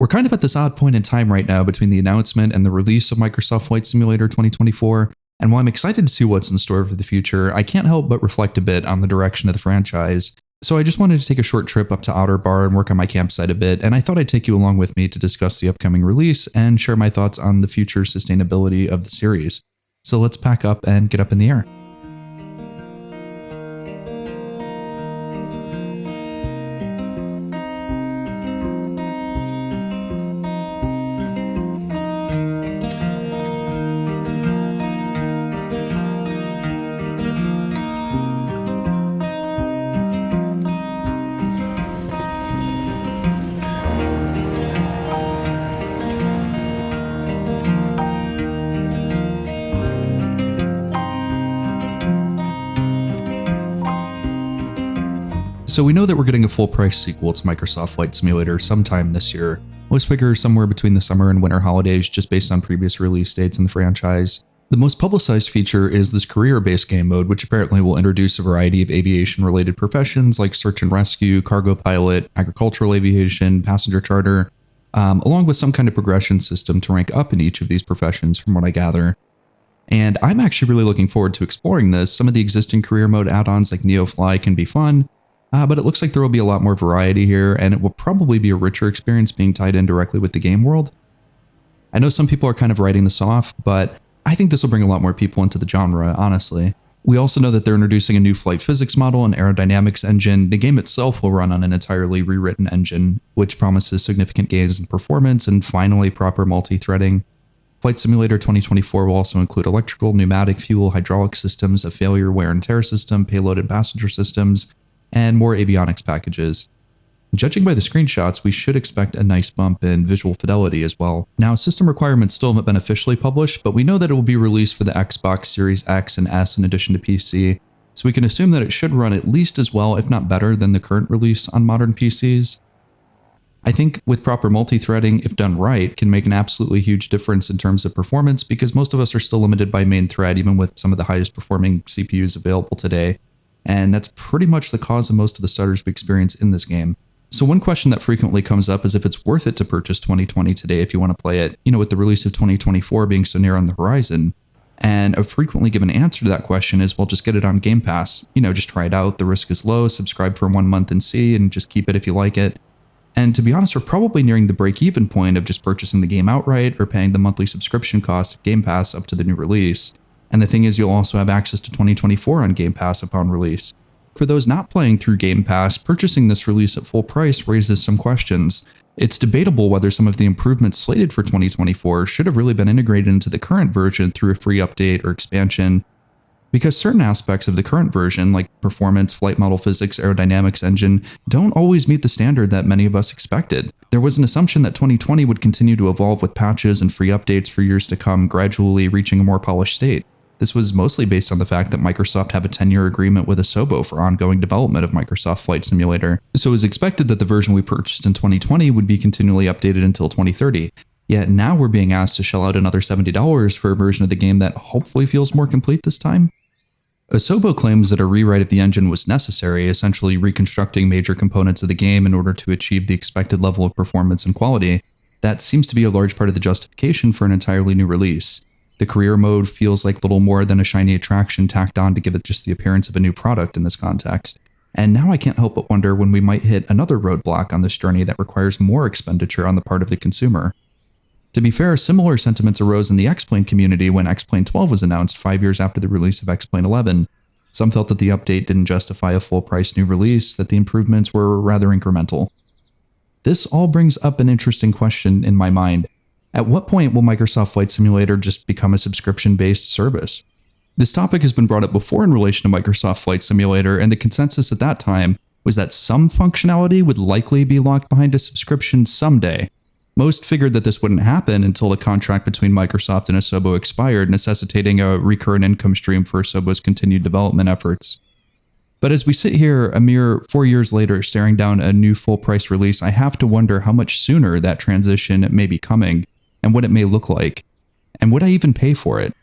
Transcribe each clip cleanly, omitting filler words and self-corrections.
We're kind of at this odd point in time right now between the announcement and the release of Microsoft Flight Simulator 2024, and while I'm excited to see what's in store for the future, I can't help but reflect a bit on the direction of the franchise. So I just wanted to take a short trip up to Otterbar and work on my campsite a bit, and I thought I'd take you along with me to discuss the upcoming release and share my thoughts on the future sustainability of the series. So let's pack up and get up in the air. So we know that we're getting a full-price sequel to Microsoft Flight Simulator sometime this year. Most figure somewhere between the summer and winter holidays just based on previous release dates in the franchise. The most publicized feature is this career-based game mode, which apparently will introduce a variety of aviation-related professions like search and rescue, cargo pilot, agricultural aviation, passenger charter, along with some kind of progression system to rank up in each of these professions from what I gather. And I'm actually really looking forward to exploring this. Some of the existing career mode add-ons like NeoFly can be fun, but it looks like there will be a lot more variety here, and it will probably be a richer experience being tied in directly with the game world. I know some people are kind of writing this off, but I think this will bring a lot more people into the genre, honestly. We also know that they're introducing a new flight physics model and aerodynamics engine. The game itself will run on an entirely rewritten engine, which promises significant gains in performance and finally proper multi-threading. Flight Simulator 2024 will also include electrical, pneumatic, fuel, hydraulic systems, a failure wear and tear system, payload and passenger systems, and more avionics packages. Judging by the screenshots, we should expect a nice bump in visual fidelity as well. Now, system requirements still haven't been officially published, but we know that it will be released for the Xbox Series X and S in addition to PC, so we can assume that it should run at least as well, if not better, than the current release on modern PCs. I think with proper multi-threading, if done right, can make an absolutely huge difference in terms of performance, because most of us are still limited by main thread, even with some of the highest performing CPUs available today. And that's pretty much the cause of most of the stutters we experience in this game. So one question that frequently comes up is if it's worth it to purchase 2020 today if you want to play it, with the release of 2024 being so near on the horizon. And a frequently given answer to that question is, well, just get it on Game Pass. Just try it out. The risk is low. Subscribe for 1 month and see, and just keep it if you like it. And to be honest, we're probably nearing the break-even point of just purchasing the game outright or paying the monthly subscription cost of Game Pass up to the new release. And the thing is, you'll also have access to 2024 on Game Pass upon release. For those not playing through Game Pass, purchasing this release at full price raises some questions. It's debatable whether some of the improvements slated for 2024 should have really been integrated into the current version through a free update or expansion, because certain aspects of the current version, like performance, flight model physics, aerodynamics engine, don't always meet the standard that many of us expected. There was an assumption that 2020 would continue to evolve with patches and free updates for years to come, gradually reaching a more polished state. This was mostly based on the fact that Microsoft have a 10-year agreement with Asobo for ongoing development of Microsoft Flight Simulator, so it was expected that the version we purchased in 2020 would be continually updated until 2030. Yet now we're being asked to shell out another $70 for a version of the game that hopefully feels more complete this time. Asobo claims that a rewrite of the engine was necessary, essentially reconstructing major components of the game in order to achieve the expected level of performance and quality. That seems to be a large part of the justification for an entirely new release. The career mode feels like little more than a shiny attraction tacked on to give it just the appearance of a new product in this context. And now I can't help but wonder when we might hit another roadblock on this journey that requires more expenditure on the part of the consumer. To be fair, similar sentiments arose in the X-Plane community when X-Plane 12 was announced 5 years after the release of X-Plane 11. Some felt that the update didn't justify a full-price new release, that the improvements were rather incremental. This all brings up an interesting question in my mind. At what point will Microsoft Flight Simulator just become a subscription-based service? This topic has been brought up before in relation to Microsoft Flight Simulator, and the consensus at that time was that some functionality would likely be locked behind a subscription someday. Most figured that this wouldn't happen until the contract between Microsoft and Asobo expired, necessitating a recurrent income stream for Asobo's continued development efforts. But as we sit here a mere 4 years later staring down a new full-price release, I have to wonder how much sooner that transition may be coming, and what it may look like, and would I even pay for it?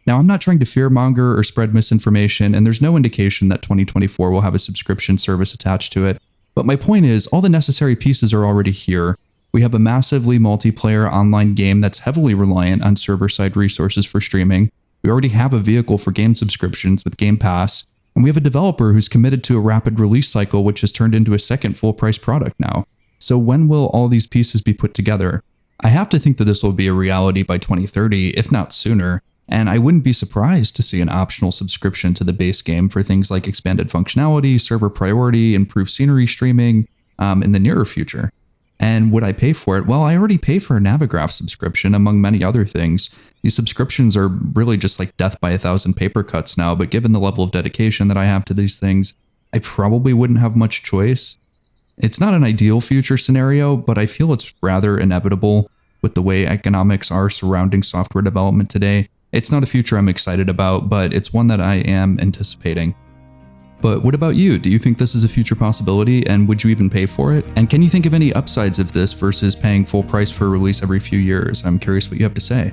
Now, I'm not trying to fearmonger or spread misinformation, and there's no indication that 2024 will have a subscription service attached to it, but my point is, all the necessary pieces are already here. We have a massively multiplayer online game that's heavily reliant on server-side resources for streaming. We already have a vehicle for game subscriptions with Game Pass, and we have a developer who's committed to a rapid release cycle which has turned into a second full-price product now. So when will all these pieces be put together? I have to think that this will be a reality by 2030, if not sooner, and I wouldn't be surprised to see an optional subscription to the base game for things like expanded functionality, server priority, improved scenery streaming in the nearer future. And would I pay for it? Well, I already pay for a Navigraph subscription, among many other things. These subscriptions are really just like death by 1,000 paper cuts now, but given the level of dedication that I have to these things, I probably wouldn't have much choice. It's not an ideal future scenario, but I feel it's rather inevitable with the way economics are surrounding software development today. It's not a future I'm excited about, but it's one that I am anticipating. But what about you? Do you think this is a future possibility, and would you even pay for it? And can you think of any upsides of this versus paying full price for a release every few years? I'm curious what you have to say.